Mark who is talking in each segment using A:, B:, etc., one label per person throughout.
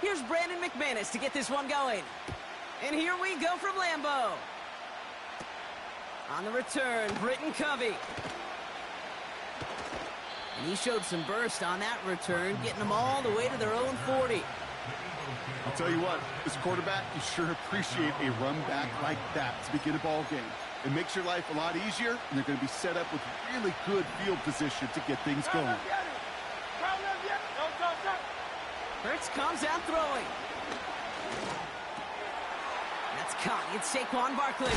A: Here's Brandon McManus to get this one going. And here we go from Lambeau. On the return, Britton Covey. And he showed some burst on that return, getting them all the way to their own 40.
B: I'll tell you what, as a quarterback, you sure appreciate a run back like that to begin a ball game. It makes your life a lot easier, and they're going to be set up with really good field position to get things going.
A: Hurts comes out throwing. That's caught. It's Saquon Barkley.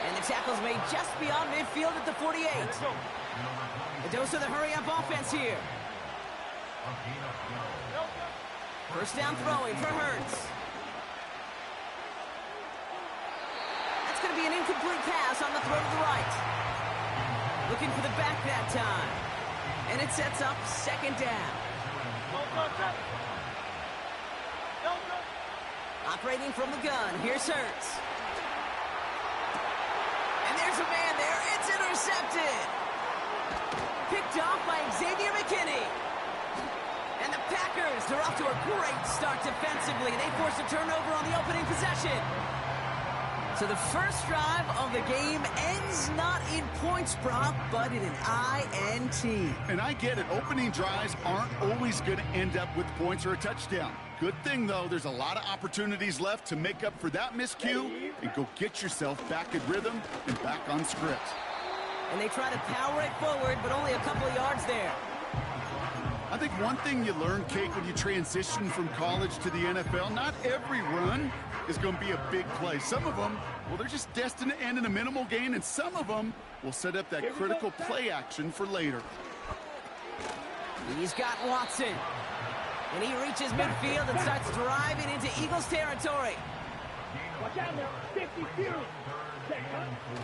A: And the tackle's made just beyond midfield at the 48. A dose of the hurry-up offense here. First down throwing for Hurts. That's going to be an incomplete pass on the throw to the right. Looking for the back that time. And it sets up second down. Operating from the gun. Here's Hurts. And there's a man there. It's intercepted. Picked off by Xavier McKinney. And the Packers, they're off to a great start defensively. They force a turnover on the opening possession. So the first drive of the game ends not in points, Brock, but in an INT.
B: And I get it. Opening drives aren't always going to end up with points or a touchdown. Good thing, though, there's a lot of opportunities left to make up for that miscue and go get yourself back in rhythm and back on script.
A: And they try to power it forward, but only a couple of yards there.
B: I think one thing you learn, Kate, when you transition from college to the NFL, not every run is going to be a big play. Some of them, well, they're just destined to end in a minimal gain, and some of them will set up that critical play action for later.
A: He's got Watson. And he reaches midfield and starts driving into Eagles territory.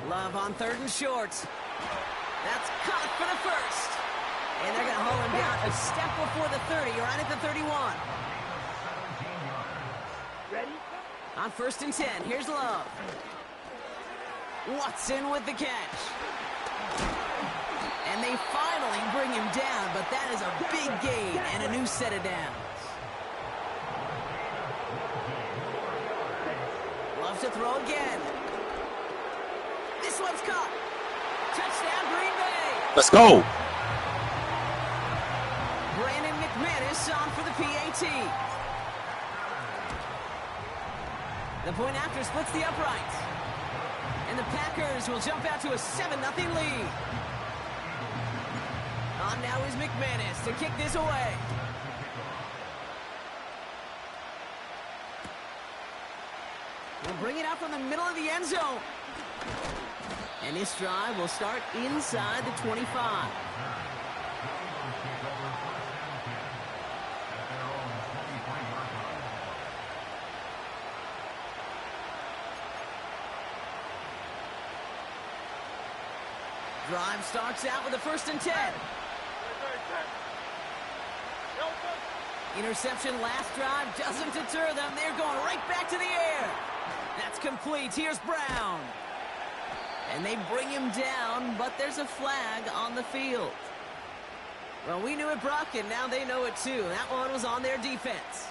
A: Love on third and short. That's caught for the first. And they're going to haul him down a step before the 30, right at the 31. On first and 10, here's Love. Watson with the catch. And they finally bring him down, but that is a big gain and a new set of downs. Love to throw again. This one's caught. Touchdown, Green Bay.
C: Let's go.
A: Brandon McManus on for the PAT. The point after splits the uprights. And the Packers will jump out to a 7-0 lead. On now is McManus to kick this away. We'll bring it out from the middle of the end zone. And this drive will start inside the 25. Drive starts out with a first and 10. Interception last drive doesn't deter them. They're going right back to the air. That's complete. Here's Brown. And they bring him down, but there's a flag on the field. Well, we knew it, Brock, and now they know it too. That one was on their defense.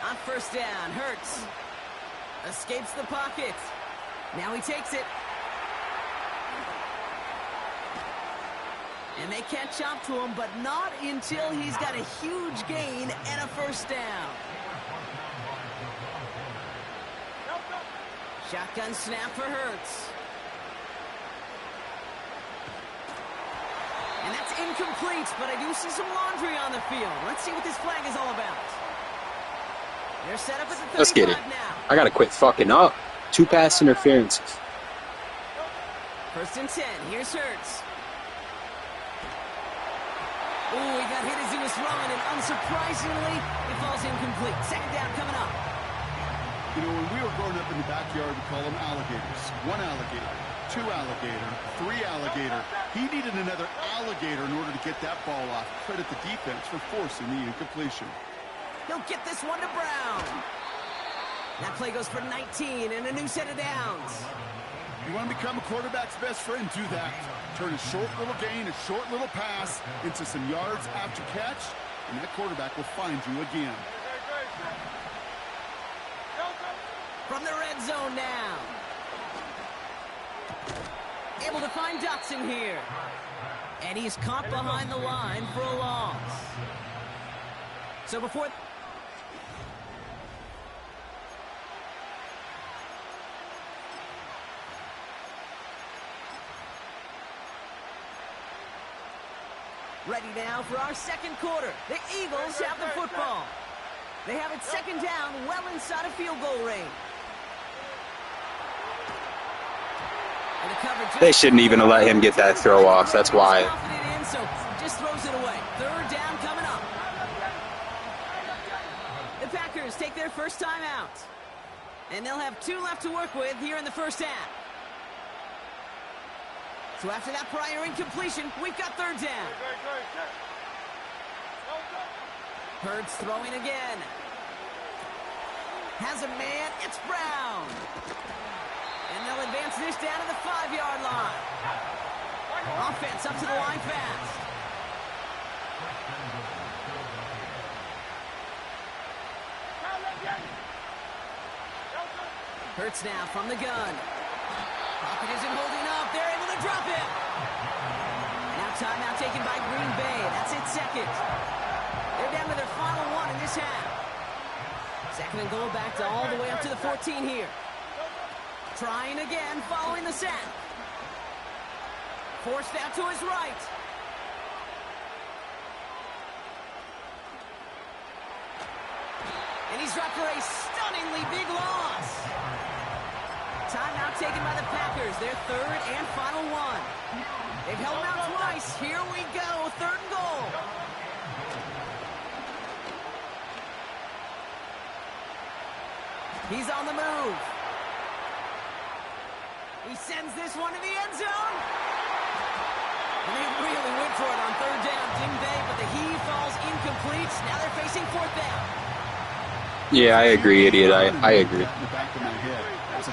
A: On first down, Hurts escapes the pocket. Now he takes it. And they catch up to him, but not until he's got a huge gain and a first down. Shotgun snap for Hurts. And that's incomplete, but I do see some laundry on the field. Let's see what this flag is all about. They're set up at the 35
C: Let's get it.
A: now.
C: I gotta quit fucking up. 2 pass interferences.
A: First and 10. Here's Hurts. Ooh, he got hit as he was throwing, and unsurprisingly, it falls incomplete. Second down coming up.
B: You know, when we were growing up in the backyard, we call them alligators. 1 alligator, 2 alligator, 3 alligator. He needed another alligator in order to get that ball off. Credit the defense for forcing the incompletion.
A: He'll get this one to Brown. That play goes for 19 and a new set of downs.
B: You want to become a quarterback's best friend, do that. Turn a short little gain, a short little pass into some yards after catch, and that quarterback will find you again.
A: From the red zone now. Able to find Dotson here. And he's caught behind the line for a loss. So before... Ready now for our second quarter. The Eagles have the football. They have it second down, well inside of field goal range.
C: They shouldn't even have let him get that throw off. That's why.
A: So just throws it away. Third down coming up. The Packers take their first time out. And they'll have 2 left to work with here in the first half. So after that prior incompletion, we've got third down. Hurts throwing again. Has a man. It's Brown. And they'll advance this down to the 5-yard line. Offense up to the line fast. Hurts now from the gun. Pocket isn't holding up. They're able to drop it. Now timeout taken by Green Bay. That's its second. They're down to their final 1 in this half. Second and goal back to all the way up to the 14 here. Trying again following the sack. Forced out to his right. And he's dropped for a stunningly big loss. Timeout taken by the Packers. Their third and final 1. They've held him out twice. Here we go. Third and goal. He's on the move. He sends this one to the end zone. And they really went for it on third down, didn't they? But the heave falls incomplete. Now they're facing fourth down.
C: Yeah, I agree, idiot. I agree.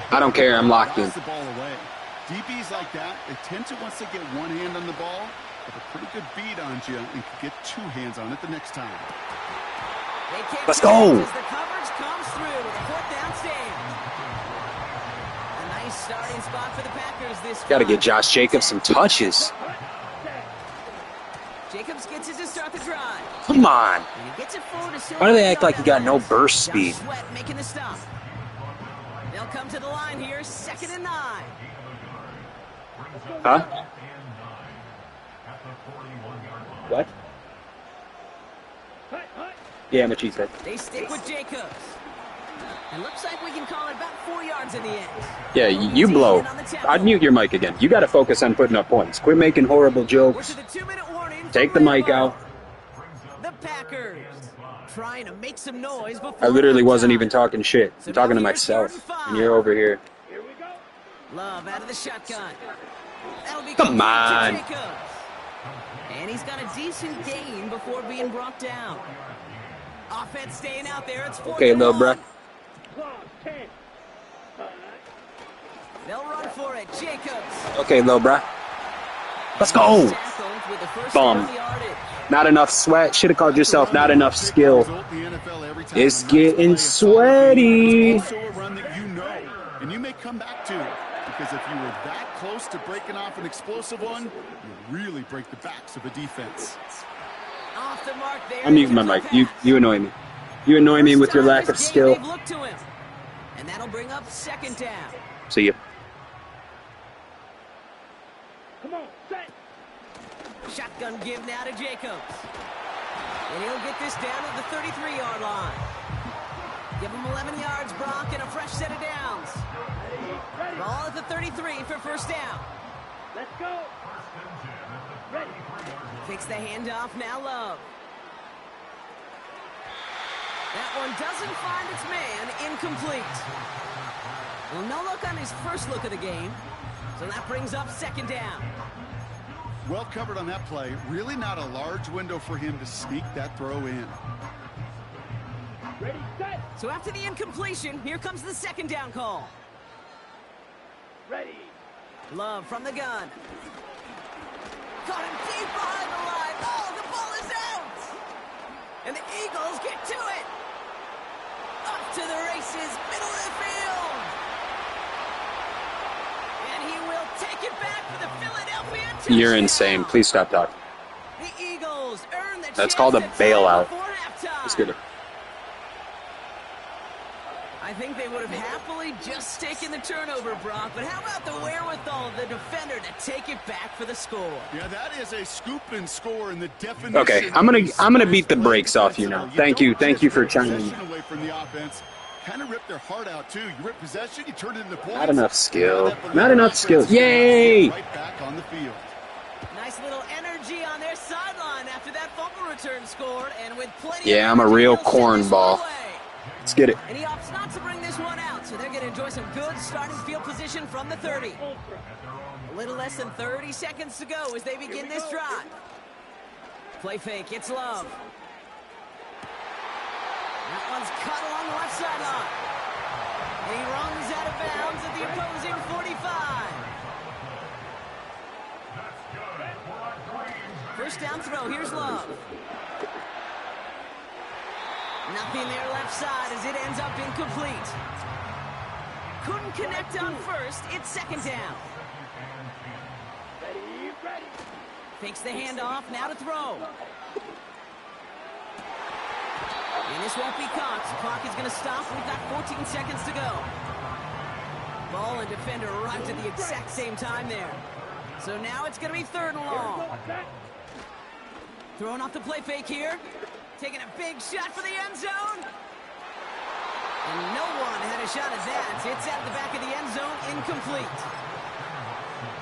C: I don't care. I'm locked in.
B: DBs like that, they tend to, once they get one hand on the ball, have a pretty good beat on you and can get 2 hands on it the next time.
C: Let's go.
A: As the coverage comes through with a fourth down stand. A nice starting spot for the Packers this
C: Got to get Josh Jacobs some touches.
A: Jacobs gets it to start the drive.
C: Come on.
A: And he gets it forward to
C: Why do they act like he got no burst speed?
A: Josh Sweat making the stop. They'll come to the line here, 2nd and 9.
C: Huh? What? Yeah, I'm a cheesehead.
A: They stick with Jacobs. It looks like we can call it about 4 yards in the end.
C: Yeah, you blow. I'd mute your mic again. You got to focus on putting up points. Quit making horrible jokes. Take the mic out.
A: The Packers trying to make some noise before
C: I literally wasn't even talking shit. I'm talking to myself. And you're over here.
A: Love out of the shotgun.
C: Come on.
A: And he's got a decent gain before being brought down. Offense staying out there. It's 4th
C: Okay,
A: and
C: little
A: 1.
C: bruh.
A: They'll run for it. Jacobs.
C: Okay, little bruh. Let's go. Bum. Not enough sweat. Should have called yourself not enough skill. It's getting sweaty.
B: Also a run that you know, and you may come back to, because if you were that close to breaking off an explosive one, you really break the backs of a defense.
A: Off the mark there.
C: I'm muting my mic. You annoy me. You annoy me with your lack of skill.
A: And that'll bring up 2nd down.
C: See ya.
A: Come on, set. Shotgun give now to Jacobs. And he'll get this down at the 33-yard line. Give him 11 yards, Brock, and a fresh set of downs. Ball at the 33 for first down. Let's go. Ready. Takes the handoff, now Love. That one doesn't find its man, incomplete. Well, no look on his first look of the game. So that brings up 2nd down.
B: Well covered on that play. Really not a large window for him to sneak that throw in.
A: Ready, set. So after the incompletion, here comes the 2nd down call. Ready, Love from the gun. Got him deep behind the line. Oh, the ball is out. And the Eagles get to it. Up to the races, middle of the field. And he will take it back for the Philadelphia touchdown.
C: You're insane. Please stop talking.
A: The Eagles earn the
C: That's called a bailout. Let's get it.
A: I think they would have happily just taken the turnover, Brock, but how about the wherewithal of the defender to take it back for the score?
B: Yeah, that is a scoop and score in the definition.
C: Okay, I'm gonna beat the brakes off you now. Thank you for chiming in.
B: Away from the offense. Kind of ripped their heart out too. You rip possession, you turn it into points.
C: Not enough skill. Not enough skill. Yay!
B: Right back on the field.
A: Nice little energy on their sideline after that fumble return scored, and with plenty.
C: Yeah, I'm a real cornball. Let's get it.
A: And he opts not to bring this one out, so they're going to enjoy some good starting field position from the 30. A little less than 30 seconds to go as they begin this drive. Play fake, it's Love. That one's cut along the left sideline. And he runs out of bounds at the opposing 45. First down throw, here's Love. Nothing there left side as it ends up incomplete. Couldn't connect on first. It's second down. Fakes the handoff. Now to throw. And this won't be caught. The clock is going to stop. We've got 14 seconds to go. Ball and defender arrived at the exact same time there. So now it's going to be third and long. Throwing off the play fake here. Taking a big shot for the end zone. And no one had a shot at that. It's at the back of the end zone, incomplete.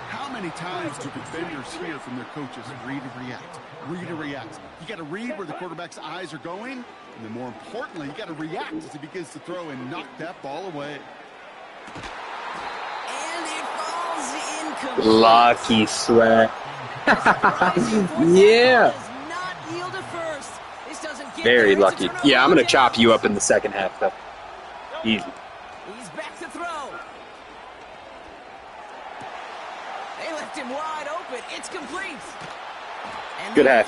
B: How many times do defenders hear from their coaches, read and react, read and react? You got to read where the quarterback's eyes are going, and then more importantly, you got to react as he begins to throw and knock that ball away.
A: And it falls incomplete.
C: Lucky Sweat. Yeah. Very lucky. Yeah, I'm going to chop you up in the second half, though. Easy.
A: He's back to throw. They left him wide open. It's complete. And
C: good half.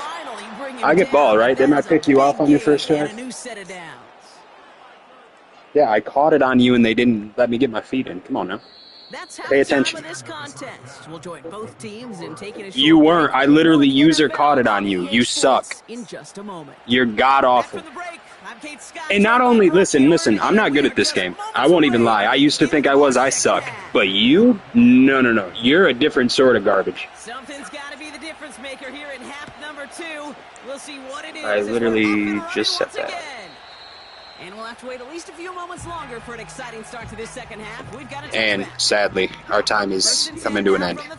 C: I get ball, right? Didn't I pick you off on your first drive? Yeah, I caught it on you, and they didn't let me get my feet in. Come on now.
A: That's
C: pay attention.
A: This contest. We'll join both teams in taking a
C: you weren't. I literally user caught it on you. You suck.
A: In just a moment.
C: You're god awful. And not only, listen, I'm not good at this game. I won't even lie. I used to think I was. I suck. But you? No. You're a different sort of garbage.
A: Something's got to be the difference maker here in half number 2. We'll see what it is.
C: I literally just said that.
A: And we'll have to wait at least a few moments longer for an exciting start to this second half. We've got a
C: and sadly, our time is coming to an end.
A: Let's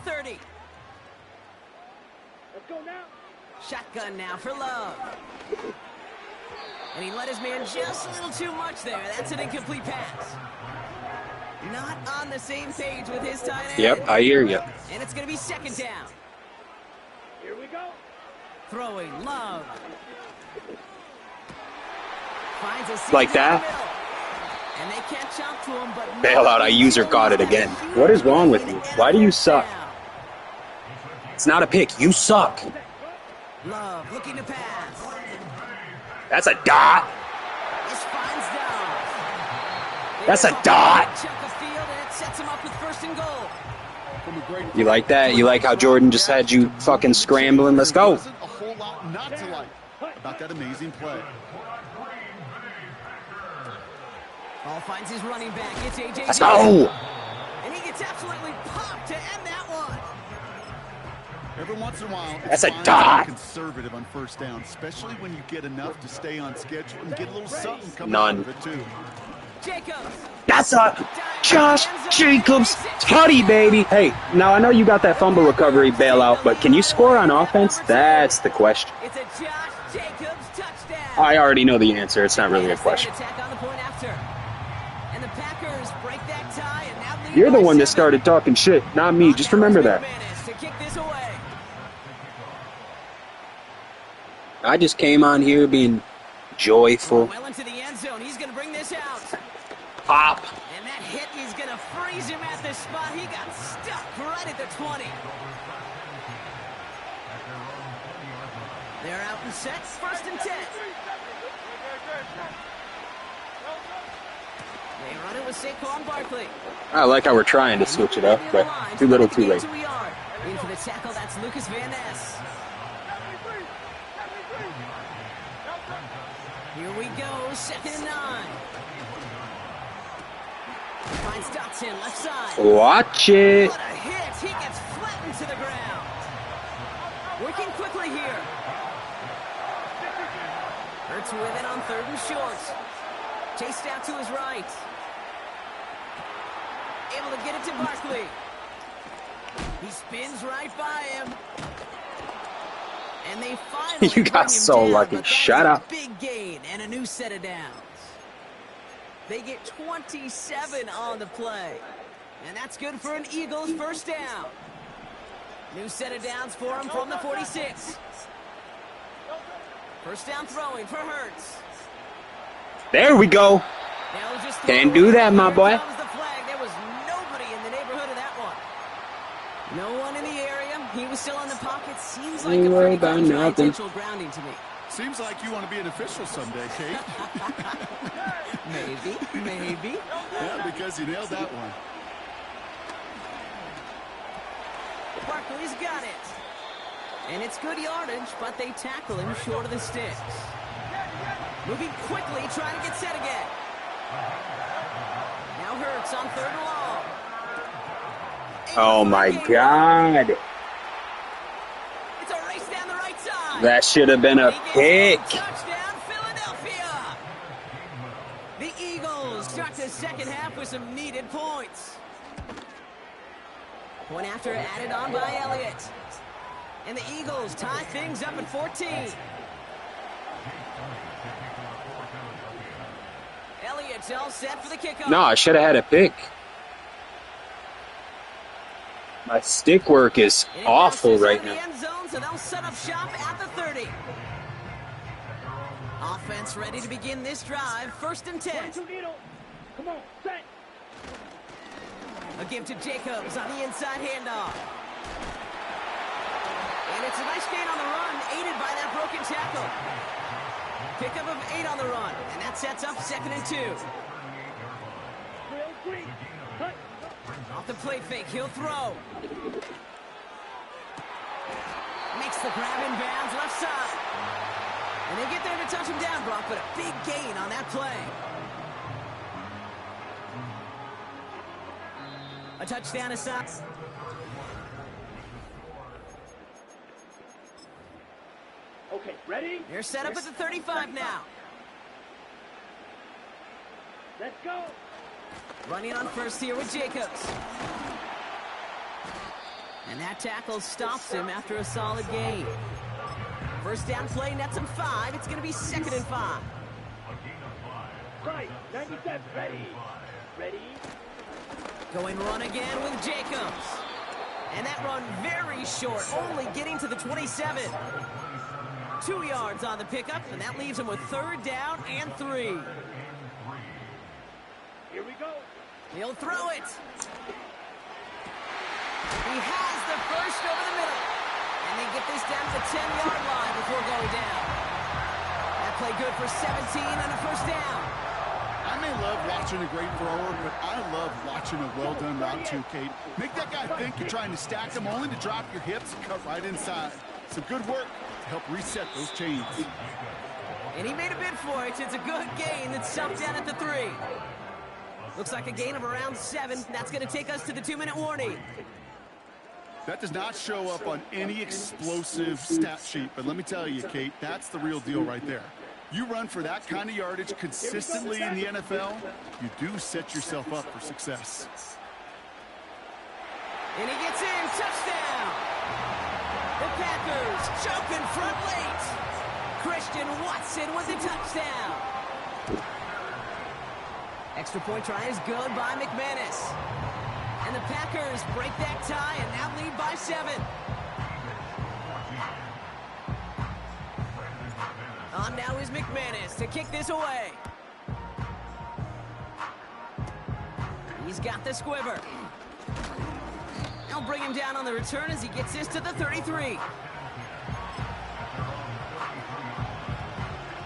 A: go now. Shotgun now for Love. And he let his man just a little too much there. That's an incomplete pass. Not on the same page with his tight end.
C: Yep, I hear you.
A: And it's going to be second down.
D: Here we go.
A: Throwing Love.
C: Like that?
A: And they catch up to him, but
C: bailout, I user got it again. What is wrong with you? Why do you suck? It's not a pick. You suck.
A: Love looking to pass.
C: That's a dot.
A: This finds down.
C: That's a dot.
A: Check the field, and it sets him up with first and goal.
C: You like that? You like how Jordan just had you fucking scrambling? Let's go.
B: A whole lot not to like about that amazing play.
A: Ball finds his running back. It's AJ.
C: Let's go.
A: And he gets absolutely popped to end that one.
B: Every once in a while,
C: that's a dot.
B: Conservative on first down, especially when you get enough to stay on schedule and get a little something coming
C: None.
B: out of it too.
A: Jacobs.
C: That's a Josh Jacobs tutty, baby. Hey, now I know you got that fumble recovery bailout, but can you score on offense? That's the question.
A: It's a Josh Jacobs touchdown.
C: I already know the answer. It's not really a question. You're the one that started talking shit, not me. Just remember that. I just came on here being joyful.
A: Well into the end zone. He's going to bring this out.
C: Pop.
A: And that hit is going to freeze him at the spot. He got stuck right at the 20. They're out and set. 1st and 10. They run it with Saquon Barkley.
C: I like how we're trying to switch it up, but too little, too late.
A: In for the tackle, that's Lucas Van Ness. Here we go, 2nd and 9. Finds Dotson, left side.
C: Watch it.
A: What a hit. He gets flattened to the ground. Working quickly here. Hurts with it on 3rd and short. Chased out to his right. Able to get it to Barkley. He spins right by him. And they finally
C: You got so
A: down,
C: lucky. Shut up.
A: Big gain and a new set of downs. They get 27 on the play. And that's good for an Eagles 1st down. New set of downs for him from the 46. 1st down throwing for Hurts.
C: There we go. Can't do that, my boy.
A: The flag. There was nobody in the neighborhood of that one. No one in the area. He was still in the pocket. Seems like a pretty good intentional grounding to me.
B: Seems like you want to be an official someday, Kate.
A: Maybe.
B: Yeah, because you nailed that one.
A: Barkley's got it. And it's good yardage, but they tackle him short of the sticks. Moving quickly, trying to get set again. Now Hurts on 3rd and long.
C: Oh, my God.
A: It's a race down the right side.
C: That should have been a pick.
A: Touchdown, Philadelphia. The Eagles start the 2nd half with some needed points. Point after added on by Elliott. And the Eagles tie things up at 14. Elliott's all set for the kickoff.
C: No, I should have had a pick. My stick work is awful right now.
A: End zone, so they'll set up shop at the 30. Offense ready to begin this drive. 1st and 10.
D: Come on, set.
A: A give to Jacobs on the inside handoff. And it's a nice gain on the run, aided by that broken tackle. Pickup of 8 on the run, and that sets up 2nd and 2. Off the play fake, he'll throw. Makes the grab in bounds, left side. And they get there to touch him down, Brock, but a big gain on that play. A touchdown aside.
D: Okay, ready?
A: They're set up at the 35 now.
D: Let's go.
A: Running on 1st here with Jacobs. And that tackle stops him after a solid gain. 1st down play, nets him 5. It's going to be 2nd and 5.
D: Right, 97, ready. Ready.
A: Going run again with Jacobs. And that run very short, only getting to the 27. 2 yards on the pickup, and that leaves him with 3rd down and 3.
D: Here we go.
A: He'll throw it. He has the first over the middle. And they get this down to the 10-yard line before going down. That play good for 17 and a 1st down.
B: I may love watching a great thrower, but I love watching a well-done route too, Kate. Make that guy think you're trying to stack him, only to drop your hips and cut right inside. Some good work to help reset those chains.
A: And he made a bid for it. It's a good gain that's stopped down at the 3. Looks like a gain of around 7. That's going to take us to the 2-minute warning.
B: That does not show up on any explosive stat sheet, but let me tell you, Kate, that's the real deal right there. You run for that kind of yardage consistently in the NFL, you do set yourself up for success.
A: And he gets in. Touchdown. The Packers choke in front late. Christian Watson with the touchdown. Extra point try is good by McManus. And the Packers break that tie and now lead by 7. On now is McManus to kick this away. He's got the squiver. They'll bring him down on the return as he gets this to the 33.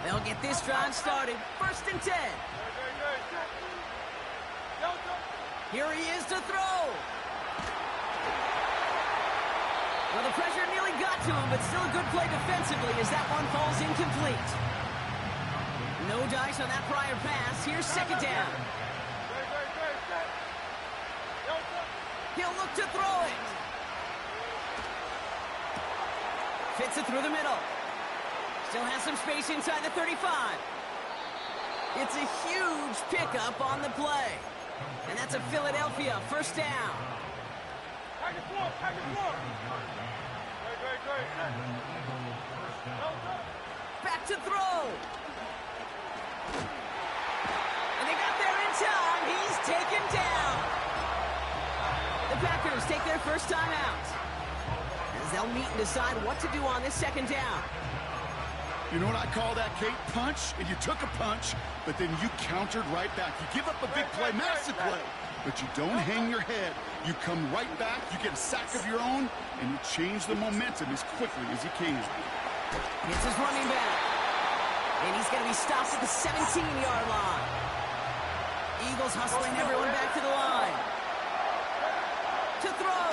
A: They'll get this drive started. 1st and 10. Here he is to throw. Well, the pressure nearly got to him, but still a good play defensively as that one falls incomplete. No dice on that prior pass. Here's 2nd down. He'll look to throw it. Fits it through the middle. Still has some space inside the 35. It's a huge pickup on the play. And that's a Philadelphia 1st down. Back to throw. And they got there in time. He's taken down. The Packers take their first time out. As they'll meet and decide what to do on this 2nd down.
B: You know what I call that, Kate? Punch, and you took a punch, but then you countered right back. You give up a big play, massive play, but you don't hang your head. You come right back, you get a sack of your own, and you change the momentum as quickly as you can.
A: It's his running back. And he's going to be stopped at the 17-yard line. Eagles hustling everyone back to the line. To throw.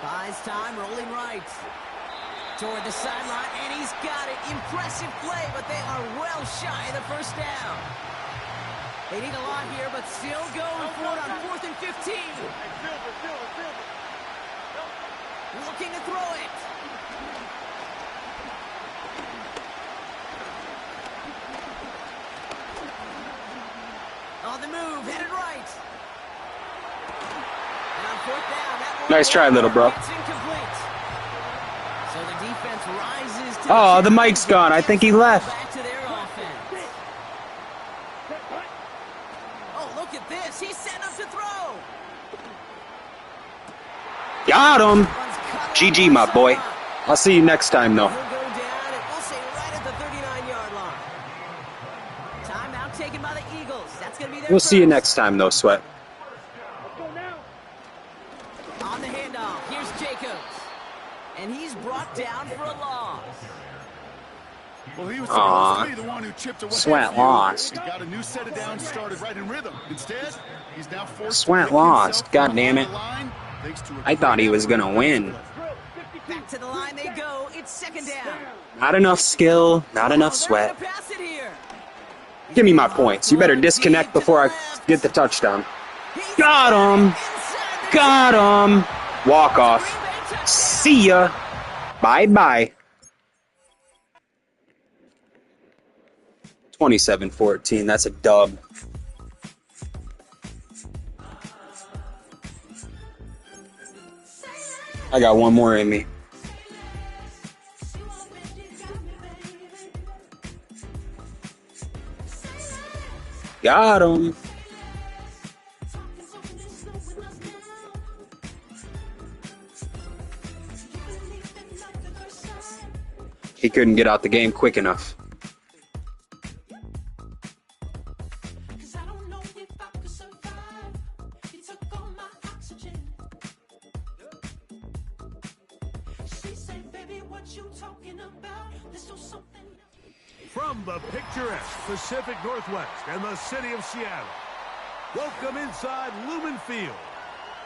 A: Buys time, rolling right. Toward the sideline, and he's got it. Impressive play, but they are well shy of the 1st down. They need a lot here, but still going for it on 4th and 15. Looking to throw it. On the move, headed right. And on 4th down, that one
C: Nice try, little bro.
A: it's incomplete. So the defense rises to
C: Oh, the mic's gone. I think he left.
A: back to their offense. Oh, look at this. He's set up to throw.
C: Got him.
A: One's cut
C: GG,
A: off
C: my
A: the
C: boy.
A: sideline.
C: I'll see you next time, though.
A: He'll go down, and we'll say right at the 39-yard line. Timeout taken by the Eagles. That's going to be their
C: We'll see you
A: first.
C: next time, though, Sweat.
D: Let's go now.
A: On the handoff, here's Jacobs. And he's brought down for a loss.
B: Well, he was
C: Aw.
B: supposed to be the one who chipped away.
C: Sweat lost.
B: He got a new set of downs started right in rhythm. Instead, he's now forced
C: Sweat
B: to pick
C: lost.
B: himself
C: God
B: from
C: damn
B: behind
C: it.
B: the line, thanks to a
C: I thought he was
B: great
C: gonna
B: effort
C: win.
B: defensively.
A: Back to the line they go. It's 2nd down.
C: Not enough skill, not enough
A: They're
C: sweat.
A: gonna pass it here.
C: Give me my points. You better disconnect before I get the touchdown.
A: He's
C: Got him.
A: inside the
C: Got him. Walk
A: Green
C: off.
A: Bay touchdown.
C: See ya. Bye-bye. 27-14. That's a dub. I got one more in me. Got him. He couldn't get out the game quick enough.
E: From the picturesque Pacific Northwest and the city of Seattle, welcome inside Lumen Field,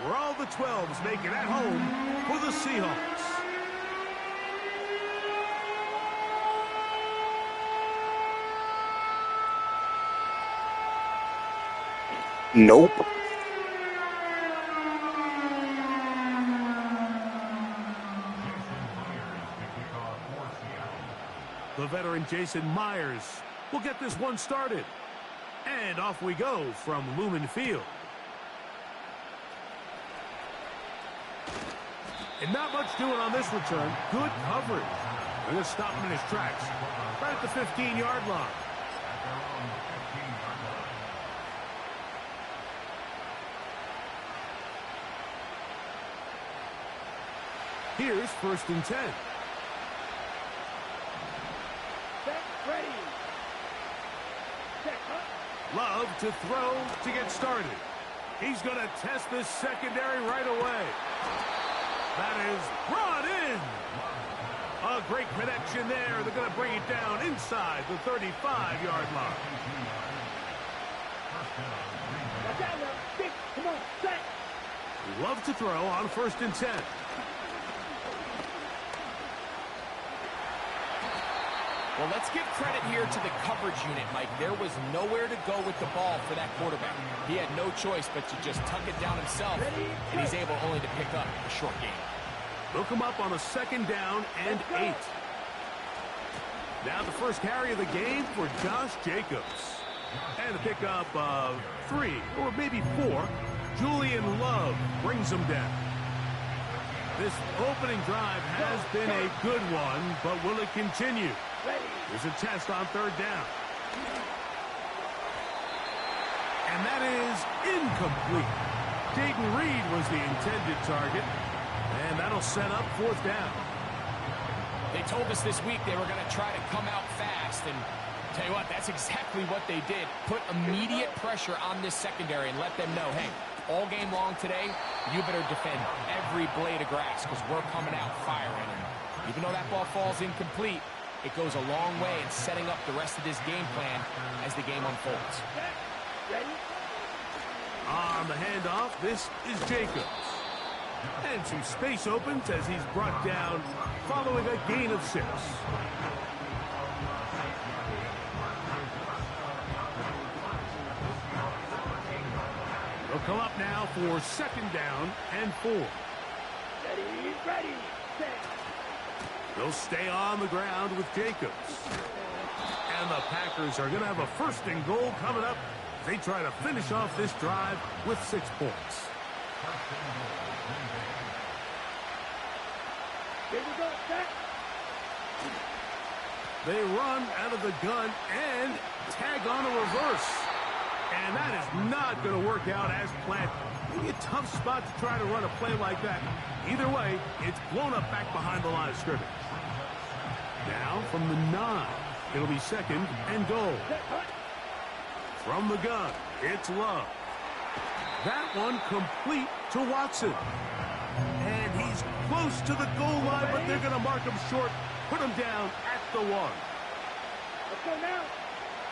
E: where all the 12s make it at home for the Seahawks.
C: Nope.
E: The veteran Jason Myers will get this one started. And off we go from Lumen Field. And not much doing on this return. Good coverage. They're going to stop him in his tracks. Right at the 15-yard line. Here's 1st and 10.
D: Set, ready. Set,
E: Love to throw to get started. He's going to test this secondary right away. That is brought in. A great connection there. They're going to bring it down inside the 35-yard line.
D: Watch out now. Stick. Come on. Set.
E: Love to throw on 1st and 10.
F: Well, let's give credit here to the coverage unit, Mike. There was nowhere to go with the ball for that quarterback. He had no choice but to just tuck it down himself, and he's able only to pick up a short gain.
E: They'll come up on a 2nd down and 8. Now the first carry of the game for Josh Jacobs. And a pickup of 3, or maybe 4. Julian Love brings them down. This opening drive has been a good one, but will it continue? There's a test on 3rd down. And that is incomplete. Dayton Reed was the intended target. And that'll set up 4th down.
F: They told us this week they were going to try to come out fast. And tell you what, that's exactly what they did. Put immediate pressure on this secondary and let them know, hey, all game long today, you better defend every blade of grass because we're coming out firing. And even though that ball falls incomplete, it goes a long way in setting up the rest of this game plan as the game unfolds.
E: On the handoff, this is Jacobs. And some space opens as he's brought down following a gain of 6. They'll come up now for 2nd down and 4.
D: Ready. Set.
E: They'll stay on the ground with Jacobs. And the Packers are going to have a 1st and goal coming up. They try to finish off this drive with 6 points.
D: Here we go. Set.
E: They run out of the gun and tag on a reverse. And that is not going to work out as planned. Maybe a tough spot to try to run a play like that. Either way, it's blown up back behind the line of scrimmage. Now from the 9, it'll be 2nd and goal. From the gun, it's Love. That one complete to Watson. And he's close to the goal line, but they're going to mark him short, put him down at the 1.
D: Let's go now.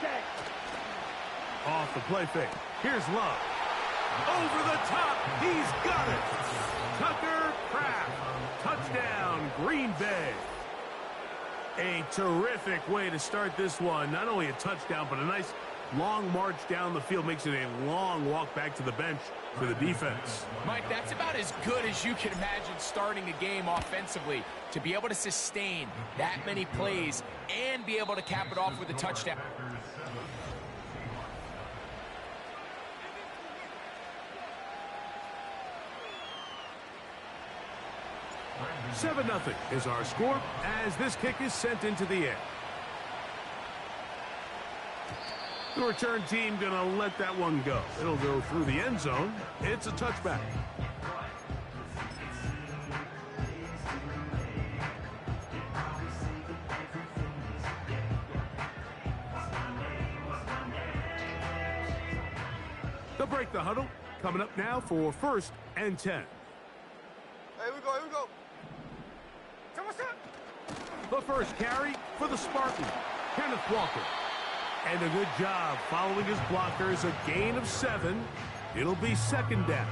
D: Set.
E: Off the play fake. Here's Love. Over the top. He's got it. Tucker Kraft. Touchdown, Green Bay. A terrific way to start this one. Not only a touchdown, but a nice long march down the field. Makes it a long walk back to the bench for the defense.
F: Mike, that's about as good as you can imagine starting a game offensively. To be able to sustain that many plays and be able to cap it off with a touchdown.
E: 7-0 is our score as this kick is sent into the air. The return team going to let that one go. It'll go through the end zone. It's a touchback. They'll break the huddle. Coming up now for 1st and 10.
G: Here we go.
E: The first carry for the Spartan, Kenneth Walker. And a good job following his blockers, a gain of 7. It'll be 2nd down.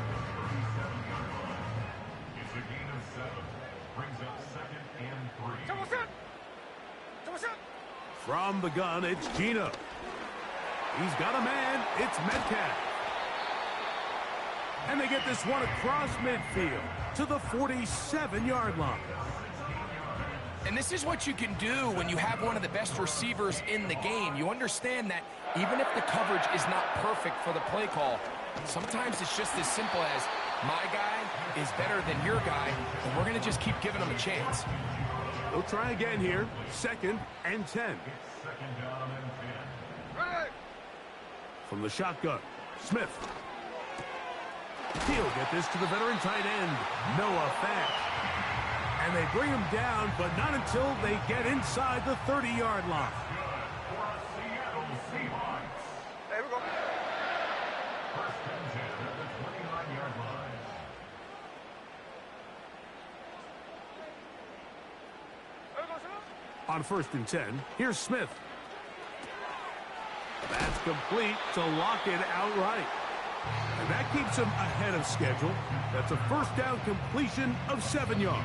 H: It's a gain of 7. Brings up 2nd and 3.
E: From the gun, it's Gino. He's got a man. It's Metcalf. And they get this one across midfield to the 47-yard line.
F: And this is what you can do when you have one of the best receivers in the game. You understand that even if the coverage is not perfect for the play call, sometimes it's just as simple as my guy is better than your guy, and we're going to just keep giving him a chance.
E: They'll try again here. 2nd and 10.
H: It's 2nd down and 10.
E: From the shotgun, Smith. He'll get this to the veteran tight end, Noah Fant. And they bring him down, but not until they get inside the 30-yard line.
H: For Seattle Seahawks.
G: here we go.
H: First and 10 at the 29-yard line.
G: Here we go, sir.
E: On first and 10, here's Smith. That's complete to lock it outright. And that keeps him ahead of schedule. That's a first down completion of 7 yards.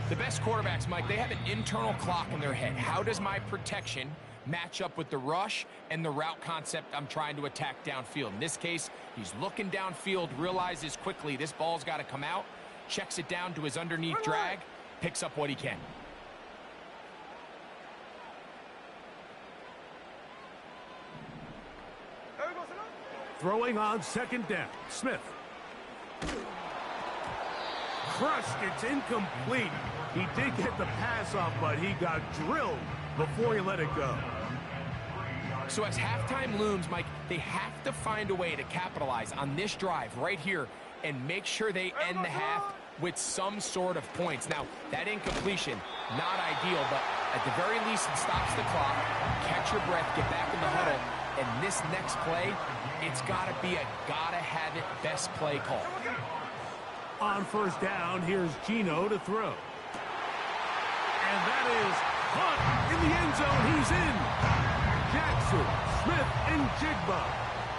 F: The best quarterbacks, Mike, they have an internal clock in their head. How does my protection match up with the rush and the route concept I'm trying to attack downfield? In this case, he's looking downfield, realizes quickly this ball's got to come out, checks it down to his underneath drag, picks up what he can.
G: Here we go, sir.
E: Throwing on second down, Smith. Crushed, it's incomplete. He did get the pass off, but he got drilled before he let it go.
F: So as halftime looms, Mike, they have to find a way to capitalize on this drive right here and make sure they end the half with some sort of points. Now, that incompletion, not ideal, but at the very least, it stops the clock. Catch your breath, get back in the huddle, and this next play, it's got to be a gotta-have-it best play call.
E: On first down, here's Gino to throw. And that is caught in the end zone. He's in. Jackson, Smith, and Jigba.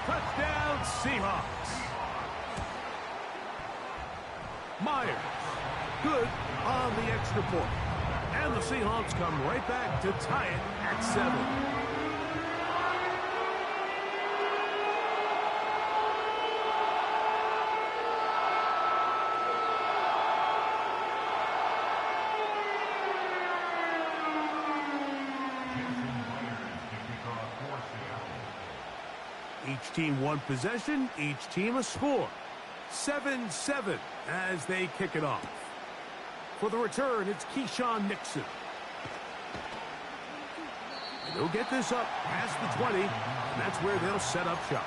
E: Touchdown, Seahawks. Myers, good on the extra point. And the Seahawks come right back to tie it at 7. Each team one possession, each team a score. 7-7 as they kick it off. For the return, it's Keyshawn Nixon. And they'll get this up past the 20, and that's where they'll set up shop.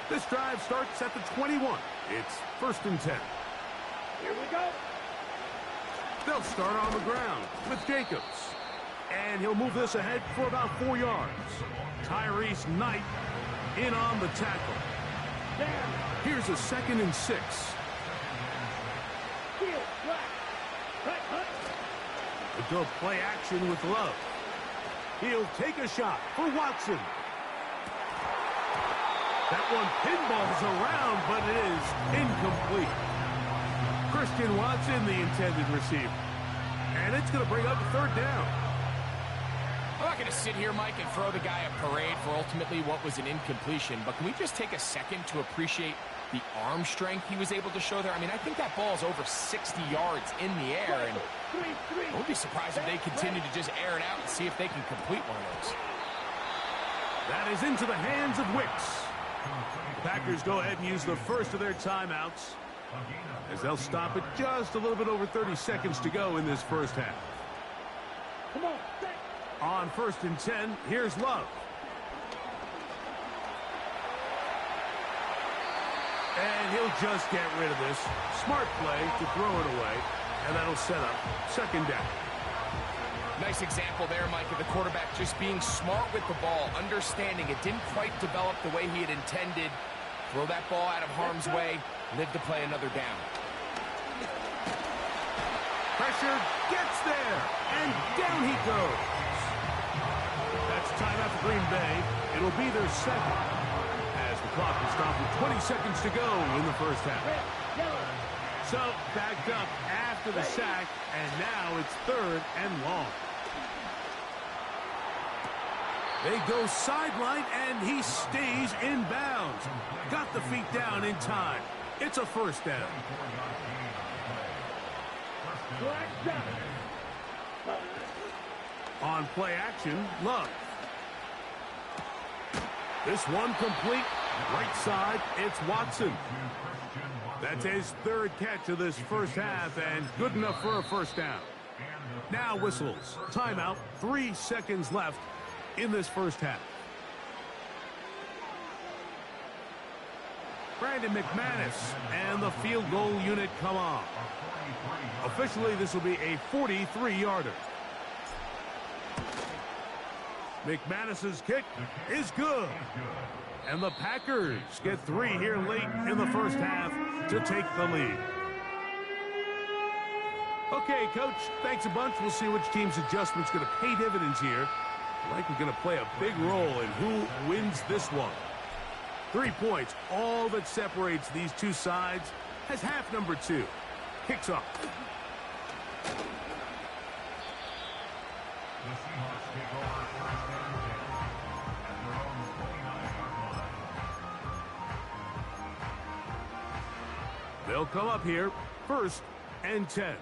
E: This drive starts at the 21. It's first and 10.
D: Here we go.
E: They'll start on the ground with Jacobs. And he'll move this ahead for about 4 yards. Tyrese Knight in on the tackle. Here's a 2nd and 6.
D: Field, black. Cut, cut.
E: They go play action with Love. He'll take a shot for Watson. That one pinballs around, but it is incomplete. Christian Watson, the intended receiver. And it's going to bring up a 3rd down.
F: I'm not going to sit here, Mike, and throw the guy a parade for ultimately what was an incompletion, but can we just take a second to appreciate the arm strength he was able to show there? I mean, I think that ball is over 60 yards in the air, and I would be surprised if they continue to just air it out and see if they can complete one of those.
E: That is into the hands of Wicks. Packers go ahead and use the first of their timeouts as they'll stop it just a little bit over 30 seconds to go in this first half.
D: Come on, set.
E: On first and 10, here's Love. And he'll just get rid of this. Smart play to throw it away, and that'll set up 2nd down.
F: Nice example there, Mike, of the quarterback just being smart with the ball, understanding it didn't quite develop the way he had intended. Throw that ball out of harm's way, live to play another down.
E: Pressure gets there, and down he goes. That's timeout for Green Bay. It'll be their 2nd, as the clock is stopped with 20 seconds to go in the first half. So, backed up after the sack, and now it's 3rd and long. They go sideline, and he stays in bounds. Got the feet down in time. It's a 1st down. On play action, Love. This one complete. Right side, it's Watson. That's his 3rd catch of this first half, and good enough for a 1st down. Now whistles. Timeout. 3 seconds left in this first half. Brandon McManus and the field goal unit come off. Officially, this will be a 43-yarder. McManus's kick is good. And the Packers get 3 here late in the first half to take the lead. Okay, Coach, thanks a bunch. We'll see which team's adjustment's going to pay dividends here. Likely going to play a big role in who wins this one. 3 points, all that separates these two sides, as half number 2 kicks off.
H: The Seahawks take over first and 10 at their own 29-yard line.
E: They'll come up here, first and 10.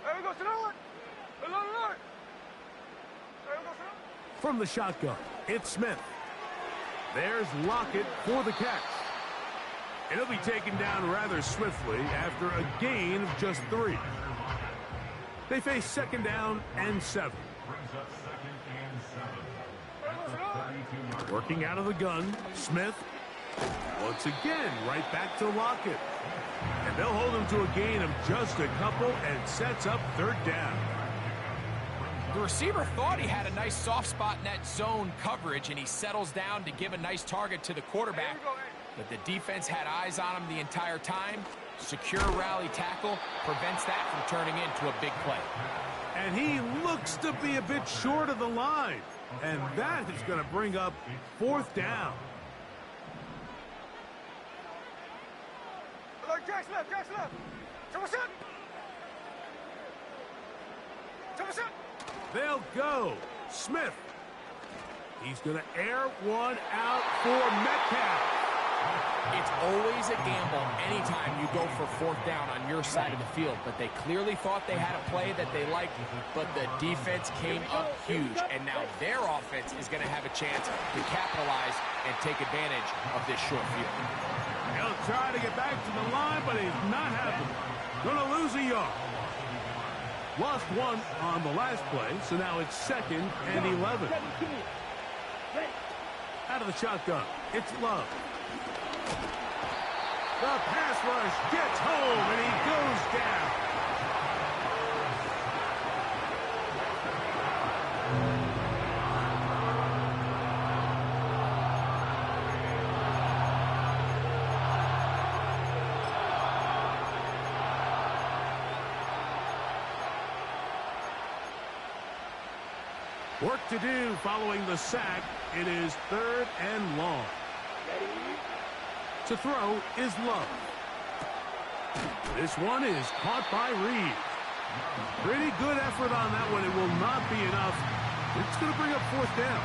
G: There we go, Sinod. Alert. There we go, Sinod.
E: From the shotgun, it's Smith. There's Lockett for the catch. And he'll be taken down rather swiftly after a gain of just 3. They face second down and 7.
H: Brings up second and 7.
E: Working out of the gun, Smith. Once again, right back to Lockett. And they'll hold him to a gain of just a couple and sets up third down.
F: The receiver thought he had a nice soft spot in that zone coverage, and he settles down to give a nice target to the quarterback. But the defense had eyes on him the entire time. Secure rally tackle prevents that from turning into a big play.
E: And he looks to be a bit short of the line. And that is going to bring up fourth down.
G: Alert, Jack's left. Jefferson.
E: They'll go. Smith. He's going to air one out for Metcalf.
F: It's always a gamble anytime you go for fourth down on your side of the field, but they clearly thought they had a play that they liked, but the defense came up huge, and now their offense is going to have a chance to capitalize and take advantage of this short field.
E: He'll try to get back to the line, but he's not happening. Going to lose a yard. Lost 1 on the last play, so now it's second and 11. Out of the shotgun, it's Love. The pass rush gets home, and he goes down. Work to do following the sack. It is third and long. To throw is Love. This one is caught by Reed. Pretty good effort on that one. It will not be enough. It's going to bring up fourth down.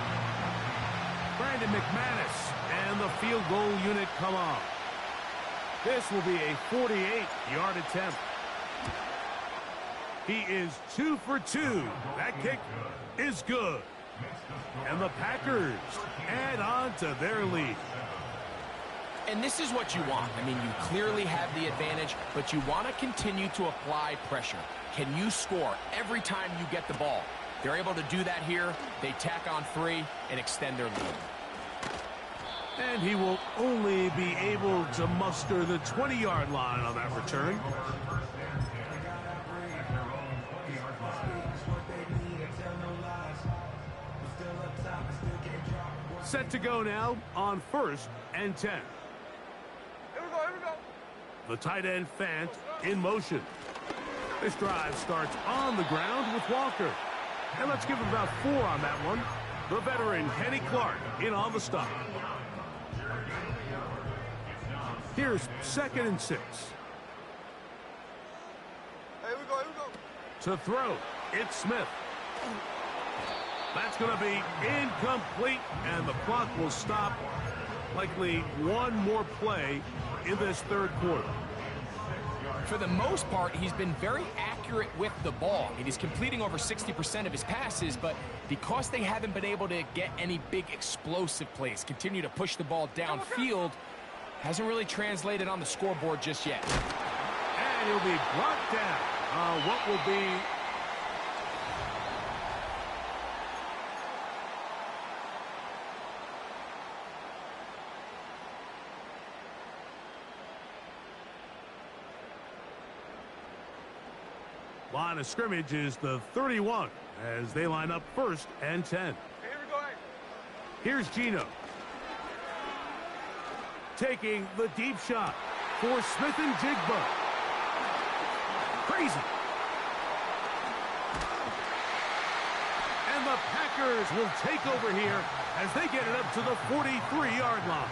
E: Brandon McManus and the field goal unit come off. This will be a 48-yard attempt. He is 2 for 2. That kick is good. And the Packers add on to their lead.
F: And this is what you want. I mean, you clearly have the advantage, but you want to continue to apply pressure. Can you score every time you get the ball? They're able to do that here. They tack on 3 and extend their lead.
E: And he will only be able to muster the 20-yard line on that return. Set to go now on first and 10.
G: Here we go.
E: The tight end Fant in motion. This drive starts on the ground with Walker. And let's give him about 4 on that one. The veteran Kenny Clark in on the stop. Here's second and 6.
G: Here we go.
E: To throw, it's Smith. That's going to be incomplete, and the clock will stop. Likely one more play in this third quarter.
F: For the most part, he's been very accurate with the ball. He's completing over 60% of his passes, but because they haven't been able to get any big explosive plays, continue to push the ball downfield, hasn't really translated on the scoreboard just yet.
E: And he'll be brought down. What will be... Line of scrimmage is the 31 as they line up 1st and 10.
G: Here we go.
E: Here's Gino. Taking the deep shot for Smith and Jigba. Crazy. And the Packers will take over here as they get it up to the 43-yard line.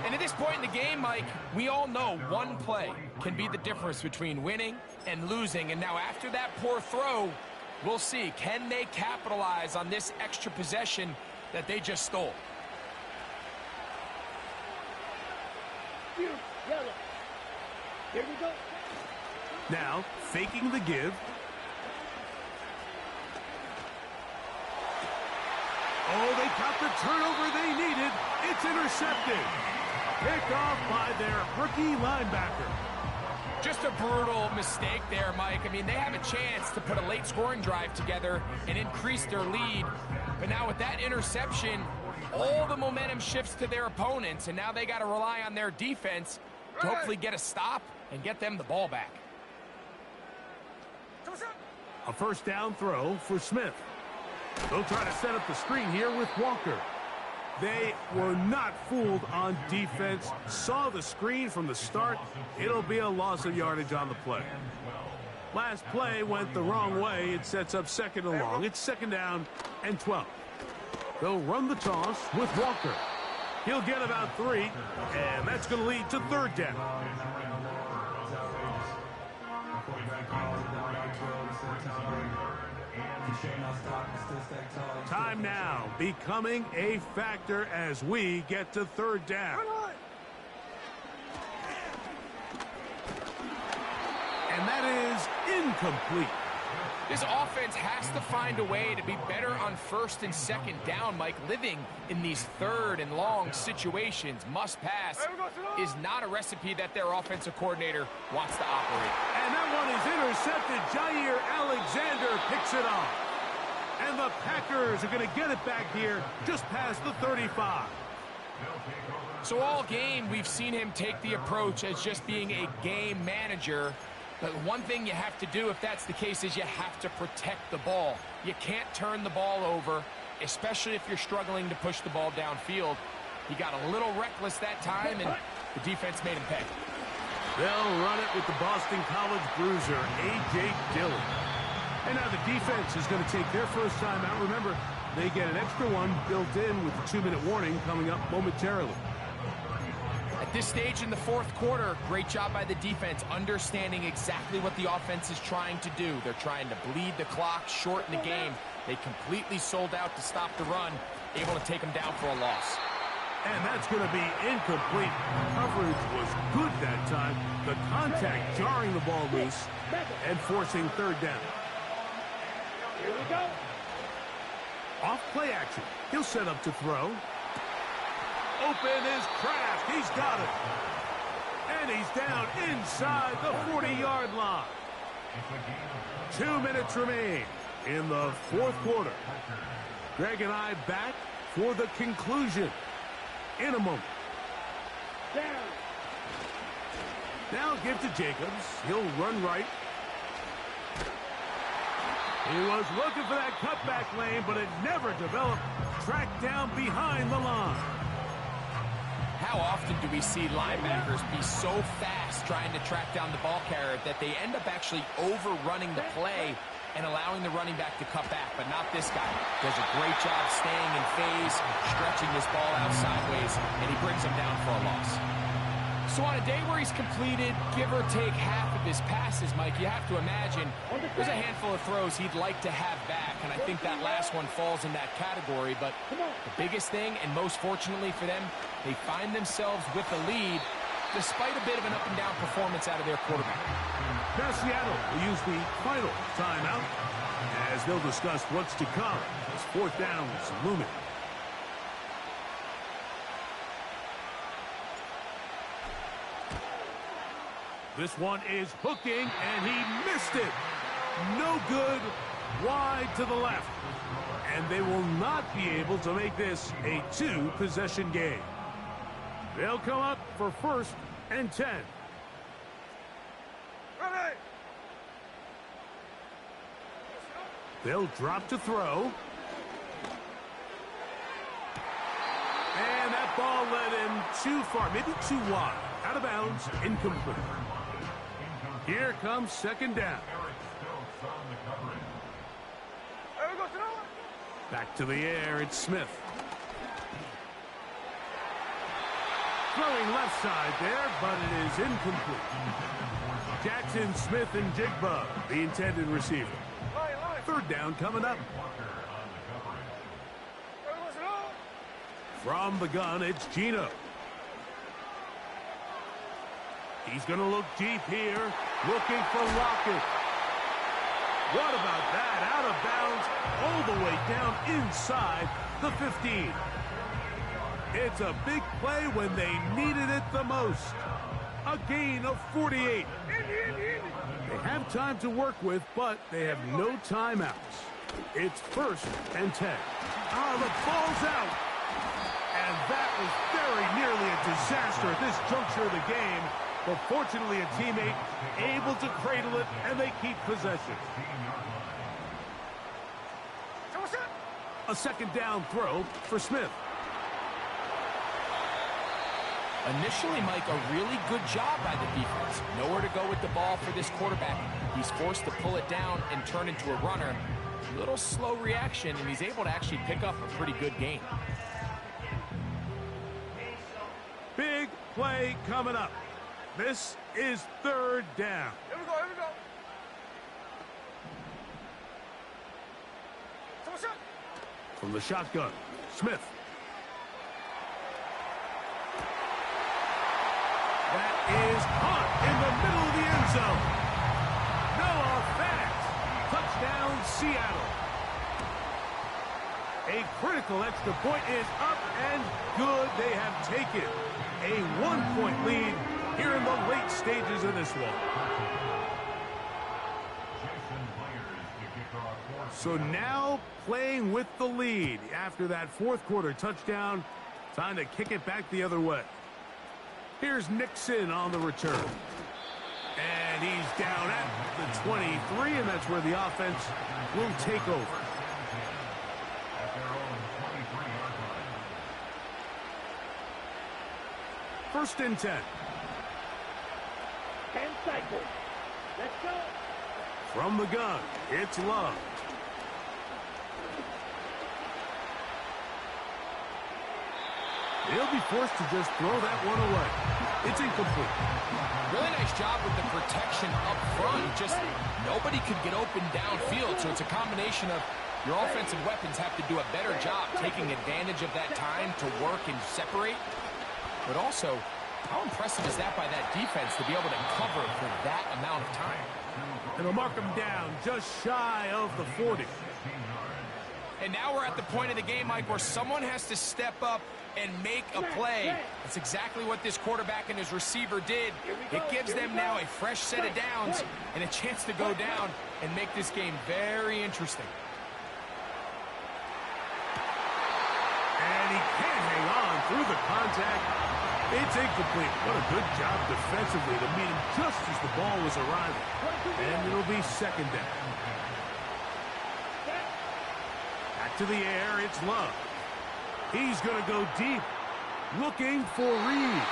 F: And at this point in the game, Mike, we all know one play can be the difference between winning and losing. And now after that poor throw, we'll see, can they capitalize on this extra possession that they just stole?
D: You, yellow. Here we go.
E: Now, faking the give. Oh, they got the turnover they needed. It's intercepted. Picked off by their rookie linebacker.
F: Just a brutal mistake there, Mike. I mean, they have a chance to put a late scoring drive together and increase their lead. But now with that interception, all the momentum shifts to their opponents, and now they got to rely on their defense to hopefully get a stop and get them the ball back.
E: A first down throw for Smith. They'll try to set up the screen here with Walker. They were not fooled on defense. Saw the screen from the start. It'll be a loss of yardage on the play. Last play went the wrong way. It sets up 2nd and long. It's 2nd down and 12. They'll run the toss with Walker. He'll get about 3, and that's going to lead to 3rd down. Time now becoming a factor as we get to 3rd down. And that is incomplete.
F: This offense has to find a way to be better on 1st and 2nd down, Mike. Living in these 3rd and long situations, must pass, is not a recipe that their offensive coordinator wants to operate.
E: And that one is intercepted. Jair Alexander picks it off. And the Packers are going to get it back here just past the 35.
F: So all game, we've seen him take the approach as just being a game manager. But one thing you have to do if that's the case is you have to protect the ball. You can't turn the ball over, especially if you're struggling to push the ball downfield. He got a little reckless that time, and the defense made him pay.
E: They'll run it with the Boston College bruiser, A.J. Dillon. And now the defense is going to take their first time out. Remember, they get an extra one built in with the 2-minute warning coming up momentarily.
F: At this stage in the 4th quarter, great job by the defense, understanding exactly what the offense is trying to do. They're trying to bleed the clock, shorten the game. They completely sold out to stop the run, able to take them down for a loss.
E: And that's going to be incomplete. Coverage was good that time. The contact jarring the ball loose and forcing 3rd down.
D: Here we go.
E: Off play action. He'll set up to throw. Open is Kraft. He's got it. And he's down inside the 40-yard line. 2 minutes remain in the 4th quarter. Greg and I back for the conclusion in a moment.
D: Down.
E: Now give to Jacobs. He'll run right. He was looking for that cutback lane, but it never developed. Tracked down behind the line.
F: How often do we see linebackers be so fast trying to track down the ball carrier that they end up actually overrunning the play and allowing the running back to cut back, but not this guy. Does a great job staying in phase, stretching this ball out sideways, and he brings him down for a loss. So on a day where he's completed, give or take half of his passes, Mike, you have to imagine there's a handful of throws he'd like to have back, and I think that last one falls in that category. But the biggest thing, and most fortunately for them, they find themselves with the lead despite a bit of an up-and-down performance out of their quarterback.
E: Now Seattle will use the final timeout as they'll discuss what's to come as 4th down is looming. This one is hooking, and he missed it. No good, wide to the left. And they will not be able to make this a 2-possession game. They'll come up for 1st and 10.
G: Ready.
E: They'll drop to throw. And that ball led him too far, maybe too wide. Out of bounds, incomplete. Here comes second down. Back to the air, it's Smith. Throwing left side there, but it is incomplete. Jackson, Smith, and Jigba, the intended receiver. Third down coming up. From the gun, it's Gino. He's going to look deep here, looking for Lockett. What about that? Out of bounds, all the way down inside the 15. It's a big play when they needed it the most. A gain of 48. They have time to work with, but they have no timeouts. It's 1st and 10. The ball's out. And that was very nearly a disaster at this juncture of the game. But fortunately, a teammate able to cradle it, and they keep possession. A second down throw for Smith.
F: Initially, Mike, a really good job by the defense. Nowhere to go with the ball for this quarterback. He's forced to pull it down and turn into a runner. A little slow reaction, and he's able to actually pick up a pretty good gain.
E: Big play coming up. This is third down.
G: Here we go, here we go.
E: From the shotgun, Smith. That is caught in the middle of the end zone. Noah Fant. Touchdown, Seattle. A critical extra point is up and good. They have taken a 1-point lead here in the late stages of this one. So now playing with the lead after that fourth quarter touchdown. Time to kick it back the other way. Here's Nixon on the return. And he's down at the 23, and that's where the offense will take over. First and 10.
D: 10 seconds. Let's go.
E: From the gun, it's Love. He'll be forced to just throw that one away. It's incomplete.
F: Really nice job with the protection up front. Just nobody could get open downfield, so it's a combination of your offensive weapons have to do a better job taking advantage of that time to work and separate. But also, how impressive is that by that defense to be able to cover for that amount of time?
E: And they'll mark him down just shy of the 40.
F: And now we're at the point of the game, Mike, where someone has to step up and make a play. That's exactly what this quarterback and his receiver did. It gives them now a fresh set of downs and a chance to go down and make this game very interesting.
E: And he can't hang on through the contact. It's incomplete. What a good job defensively to meet him just as the ball was arriving. And it'll be second down. Back to the air, it's Love. He's going to go deep, looking for Reed.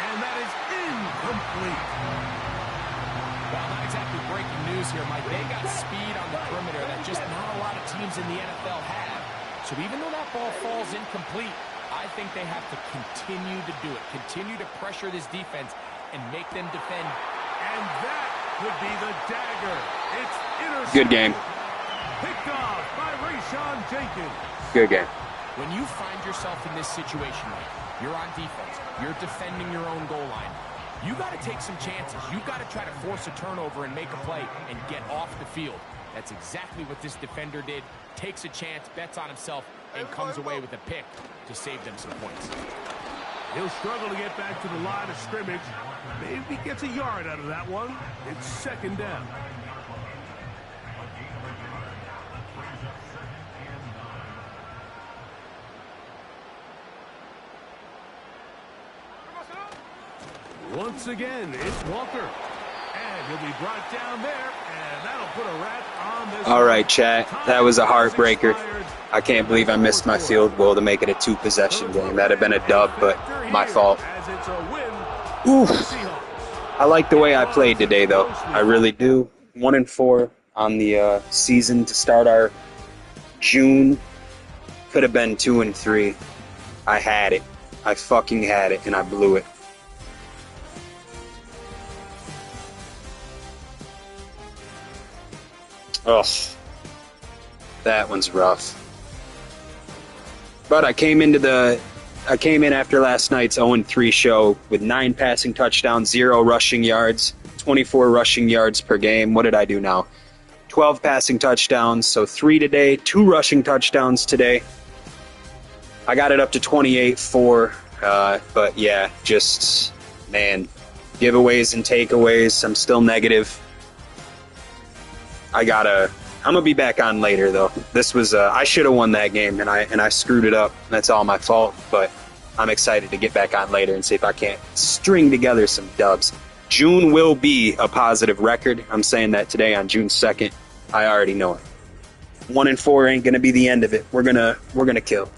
E: And that is incomplete.
F: Well, not exactly breaking news here, Mike. They got speed on the perimeter that just not a lot of teams in the NFL have. So even though that ball falls incomplete, I think they have to continue to do it. Continue to pressure this defense and make them defend.
E: And that could be the dagger. It's intercepted.
C: Good game.
E: Picked off by Rayshon Jenkins.
C: Good game.
F: When you find yourself in this situation, Mike, you're on defense, you're defending your own goal line, you got to take some chances. You got to try to force a turnover and make a play and get off the field. That's exactly what this defender did. Takes a chance, bets on himself, and comes away with a pick to save them some points.
E: He'll struggle to get back to the line of scrimmage. Maybe gets a yard out of that one. It's second down. Once again, it's Walker. And And he'll be brought down there, and that'll put a wrap on this.
C: All right, chat. That was a heartbreaker. I can't believe I missed my field goal to make it a 2-possession game. That'd have been a dub, but my fault.
E: As it's a win
C: Oof.
E: for the Seahawks.
C: I like the way I played today, though. I really do. 1-4 on the season to start our June. Could have been 2-3. I had it. I fucking had it, and I blew it. Ugh. That one's rough. But I came in after last night's 0-3 show with 9 passing touchdowns, 0 rushing yards, 24 rushing yards per game. What did I do now? 12 passing touchdowns, so 3 today, 2 rushing touchdowns today. I got it up to 28-4, but yeah, just, man, giveaways and takeaways, I'm still negative. I'm gonna be back on later though. This was I should have won that game and I screwed it up. That's all my fault, but I'm excited to get back on later and see if I can't string together some dubs. June will be a positive record. I'm saying that today on June 2nd. I already know it. 1-4 ain't gonna be the end of it. We're gonna kill.